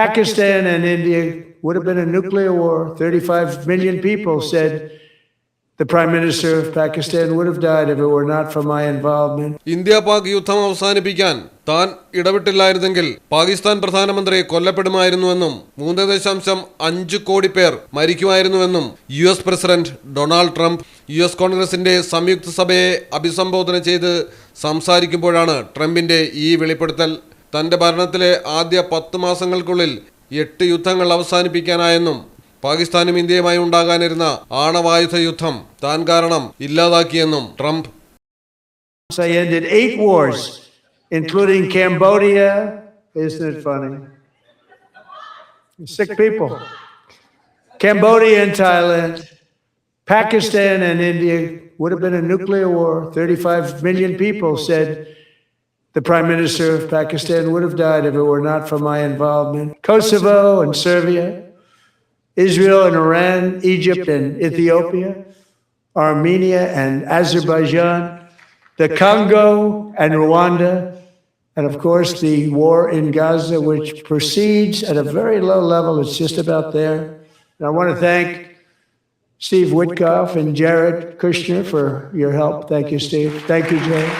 Pakistan and India would have been a nuclear war. 35 million people said the Prime Minister of Pakistan would have died if it were not for my involvement. India Pak യുദ്ധം അവസാനിപ്പിക്കാൻ താൻ ഇടപെട്ടില്ലായിരുന്നെങ്കിൽ പാകിസ്ഥാൻ പ്രധാനമന്ത്രി കൊല്ലപ്പെടുമായിരുന്നുവെന്നും 3.5 കോടി പേർ മരിക്കുമായിരുന്നുവെന്നും US president Donald Trump US കോൺഗ്രസിന്റെ സംയുക്ത സഭയെ അഭിസംബോധന ചെയ്ത് സംസാരിക്കുമ്പോഴാണ് ട്രംപിന്റെ ഈ വെളിപ്പെടുത്തൽ. തന്റെ ഭരണത്തിലെ ആദ്യ 10 മാസങ്ങൾക്കുള്ളിൽ 8 യുദ്ധങ്ങൾ അവസാനിപ്പിക്കാനായെന്നും പാകിസ്ഥാനും ഇന്ത്യയുമായി ഉണ്ടാകാനിരുന്ന ആണവായുധ യുദ്ധം താൻ കാരണം ഇല്ലാതാക്കിയെന്നും Trump. I ended 8 wars, including Cambodia. Isn't it funny? Sick people. Cambodia and Thailand. Pakistan and India would have been a nuclear war. 35 million people said the Prime Minister of Pakistan would have died if it were not for my involvement. Kosovo and Serbia. Israel and Iran, Egypt and Ethiopia, Armenia and Azerbaijan, the Congo and Rwanda, and of course the war in Gaza, which proceeds at a very low level. It's just about there. And I want to thank Steve Witkoff and Jared Kushner for your help. Thank you, Steve. Thank you, Jared.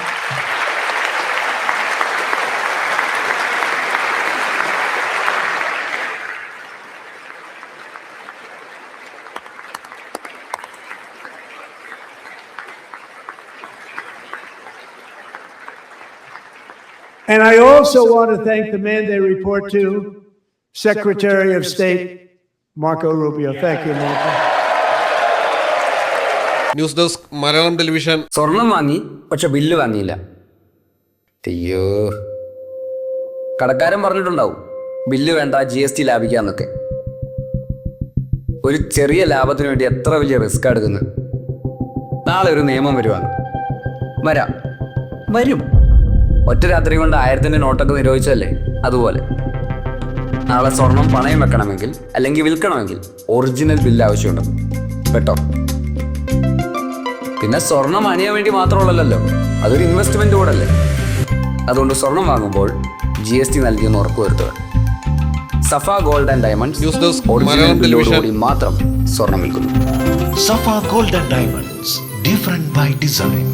And I also want to thank the man they report to, Secretary of State Marco Rubio. Thank you, Marco. News desk Malayalam television. സ്വർണം വാങ്ങി, പക്ഷെ bill വാങ്ങിയില്ല. അയ്യോ, കടക്കാരൻ പറഞ്ഞിട്ടുണ്ടാവും bill വേണ്ട, GST ലാഭിക്കാന്നൊക്കെ. ഒരു ചെറിയ ലാഭത്തിന് വേണ്ടി എത്ര വലിയ റിസ്ക് എടുക്കുന്നത്. നാളെ ഒരു നിയമം വരും. ഒറ്റ രാത്രി കൊണ്ട് 1000-ന്റെ നോട്ടൊക്കെ നിരോധിച്ചല്ലേ, അതുപോലെ നാളെ സ്വർണം പണയം വെക്കണമെങ്കിൽ അല്ലെങ്കിൽ വിൽക്കണമെങ്കിൽ ഒറിജിനൽ ബില്ല് ആവശ്യമുണ്ട് കേട്ടോ. പിന്നെ സ്വർണം അണിയാൻ വേണ്ടി മാത്രമുള്ളല്ലോ, അതൊരു ഇൻവെസ്റ്റ്മെന്റ് കൂടല്ലേ. അതുകൊണ്ട് സ്വർണം വാങ്ങുമ്പോൾ GST നൽകിയെന്ന് ഉറപ്പുവരുത്തുക. Safa gold and diamonds news desk original Malayalam television. ബില്ലോടുകൂടി മാത്രം സ്വർണം വിൽക്കുന്നു. Safa Gold and Diamonds, different by design.